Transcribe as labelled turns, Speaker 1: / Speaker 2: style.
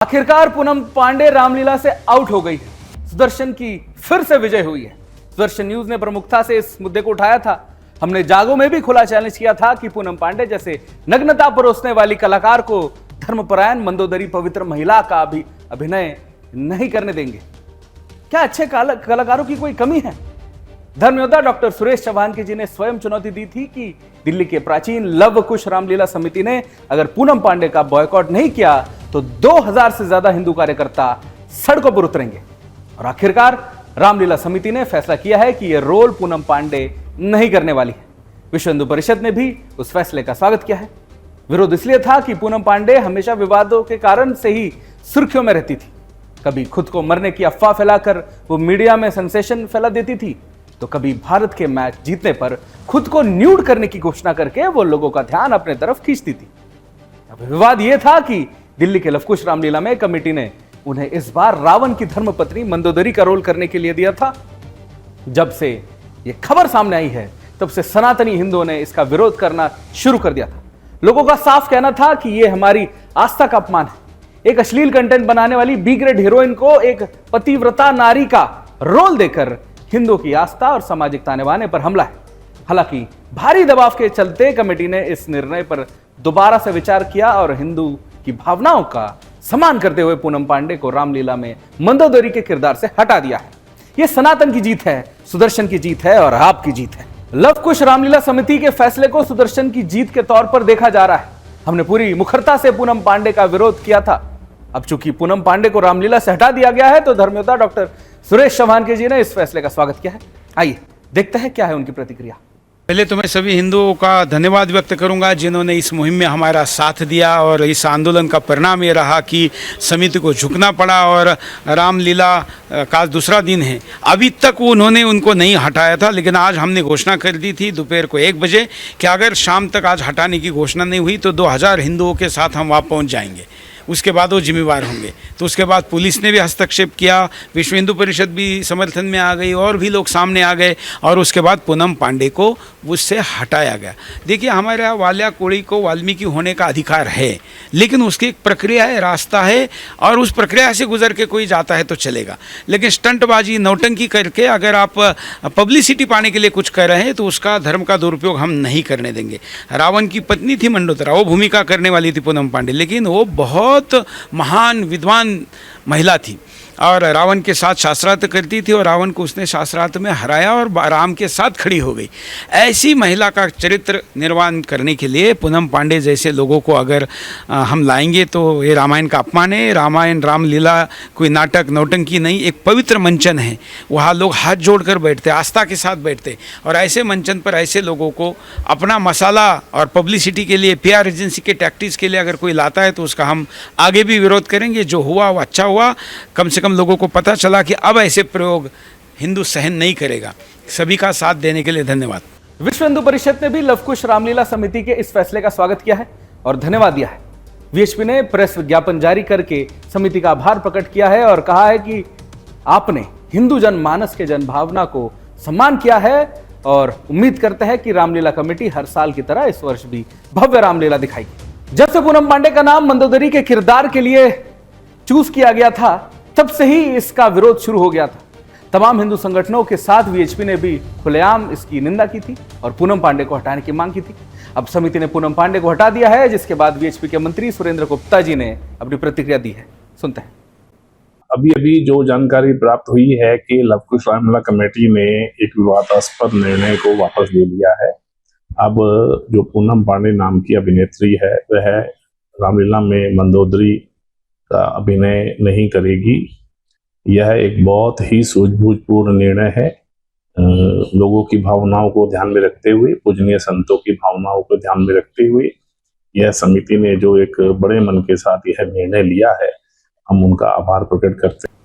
Speaker 1: आखिरकार पूनम पांडे रामलीला से आउट हो गई है। सुदर्शन की फिर से विजय हुई है। सुदर्शन न्यूज ने प्रमुखता से इस मुद्दे को उठाया था। हमने जागो में भी खुला चैलेंज किया था कि पूनम पांडे जैसे नग्नता परोसने वाली कलाकार को धर्मपरायण मंदोदरी पवित्र महिला का भी अभिनय नहीं करने देंगे। क्या अच्छे कलाकारों की कोई कमी है? धर्मयोद्धा डॉक्टर सुरेश चौहान जी ने स्वयं चुनौती दी थी कि दिल्ली के प्राचीन लव कुश रामलीला समिति ने अगर पूनम पांडे का बॉयकॉट नहीं किया तो 2000 से ज्यादा हिंदू कार्यकर्ता सड़कों पर उतरेंगे। और आखिरकार रामलीला समिति ने फैसला किया है कि यह रोल पूनम पांडे नहीं करने वाली है। विश्व हिंदू परिषद ने भी उस फैसले का स्वागत किया है। विरोध इसलिए था कि पूनम पांडे हमेशा विवादों के कारण से ही सुर्खियों में रहती थी। कभी खुद को मरने की अफवाह फैलाकर वो मीडिया में सेंसेशन फैला देती थी, तो कभी भारत के मैच जीतने पर खुद को न्यूड करने की घोषणा करके वो लोगों का ध्यान अपने तरफ खींचती थी। अब विवाद यह था कि दिल्ली के लवकुश रामलीला में कमेटी ने उन्हें इस बार रावण की धर्मपत्नी मंदोदरी का रोल करने के लिए दिया था। जब से यह खबर सामने आई है तब से सनातनी हिंदुओं ने इसका विरोध करना शुरू कर दिया था। लोगों का साफ कहना था कि यह हमारी आस्था का अपमान है। एक अश्लील कंटेंट बनाने वाली बी ग्रेड हीरोइन को एक पतिव्रता नारी का रोल देकर हिंदुओं की आस्था और सामाजिक ताने बाने पर हमला है। हालांकि भारी दबाव के चलते कमेटी ने इस निर्णय पर दोबारा से विचार किया और हिंदू की भावनाओं का सम्मान करते हुए पूनम पांडे को रामलीला में मंदोदरी के किरदार से हटा दिया है। यह सनातन की जीत है, सुदर्शन की जीत है और आपकी जीत है। लवकुश रामलीला समिति के फैसले को सुदर्शन की जीत के तौर पर देखा जा रहा है। हमने पूरी मुखरता से पूनम पांडे का विरोध किया था। अब चूंकि पूनम पांडे को रामलीला से हटा दिया गया है तो धर्मयोद्धा डॉक्टर सुरेश चौहान जी ने इस फैसले का स्वागत किया है। आइए देखते हैं क्या है उनकी प्रतिक्रिया।
Speaker 2: पहले तो मैं सभी हिंदुओं का धन्यवाद व्यक्त करूंगा जिन्होंने इस मुहिम में हमारा साथ दिया और इस आंदोलन का परिणाम ये रहा कि समिति को झुकना पड़ा और रामलीला का दूसरा दिन है। अभी तक उन्होंने उनको नहीं हटाया था, लेकिन आज हमने घोषणा कर दी थी दोपहर को 1 बजे कि अगर शाम तक आज हटाने की घोषणा नहीं हुई तो 2000 हिंदुओं के साथ हम वहाँ पहुँच जाएंगे। उसके बाद वो जिम्मेवार होंगे। तो उसके बाद पुलिस ने भी हस्तक्षेप किया, विश्व हिंदू परिषद भी समर्थन में आ गई और भी लोग सामने आ गए और उसके बाद पूनम पांडे को उससे हटाया गया। देखिए, हमारे यहाँ वाल्या कोड़ी को वाल्मीकि होने का अधिकार है, लेकिन उसकी एक प्रक्रिया है, रास्ता है और उस प्रक्रिया से गुजर के कोई जाता है तो चलेगा। लेकिन स्टंटबाजी, नौटंकी करके अगर आप पब्लिसिटी पाने के लिए कुछ कर रहे हैं तो उसका धर्म का दुरुपयोग हम नहीं करने देंगे। रावण की पत्नी थी मंडोदरा, वो भूमिका करने वाली थी पूनम पांडे, लेकिन वो बहुत महान विद्वान महिला थी और रावण के साथ शास्त्रार्थ करती थी और रावण को उसने शास्त्रार्थ में हराया और राम के साथ खड़ी हो गई। ऐसी महिला का चरित्र निर्माण करने के लिए पूनम पांडे जैसे लोगों को अगर हम लाएंगे तो ये रामायण का अपमान है। रामायण रामलीला कोई नाटक नौटंकी नहीं, एक पवित्र मंचन है। वहाँ लोग हाथ जोड़कर बैठते, आस्था के साथ बैठते और ऐसे मंचन पर ऐसे लोगों को अपना मसाला और पब्लिसिटी के लिए, PR एजेंसी के टैक्टिक्स के लिए अगर कोई लाता है तो उसका हम आगे भी विरोध करेंगे। जो हुआ वो अच्छा हुआ, कम से कम लोगों को पता चला कि अब ऐसे प्रयोग हिंदू सहन नहीं करेगा। सभी का साथ देने के लिए धन्यवाद।
Speaker 1: विश्व हिंदू परिषद ने भी लवकुश रामलीला समिति के इस फैसले का स्वागत किया है और धन्यवाद दिया है। VHP ने प्रेस विज्ञापन जारी करके समिति का आभार प्रकट किया है और कहा है कि आपने हिंदू जनमानस के जनभावना को सम्मान किया है और उम्मीद करते हैं कि रामलीला कमेटी हर साल की तरह इस वर्ष भी भव्य रामलीला दिखाएगी। जब से पूनम पांडे का नाम मंदोदरी के किरदार के लिए चूज किया गया था तब से ही इसका विरोध शुरू हो गया था। तमाम हिंदू संगठनों के साथ VHP ने भी खुलेआम इसकी निंदा की थी और पूनम पांडे को हटाने की मांग की थी। अब समिति ने पूनम पांडे को हटा दिया है, जिसके बाद VHP के मंत्री सुरेंद्र गुप्ता जी ने अपनी प्रतिक्रिया दी है। सुनते हैं।
Speaker 3: अभी अभी जो जानकारी प्राप्त हुई है कि लवकुश रामलीला कमेटी ने एक विवादास्पद निर्णय को वापस ले लिया है। अब जो पूनम पांडे नाम की अभिनेत्री है वह रामलीला में मंदोदरी का अभिनय नहीं करेगी। यह एक बहुत ही सूझबूझपूर्ण निर्णय है। लोगों की भावनाओं को ध्यान में रखते हुए, पूजनीय संतों की भावनाओं को ध्यान में रखते हुए यह समिति ने जो एक बड़े मन के साथ यह निर्णय लिया है, हम उनका आभार प्रकट करते हैं।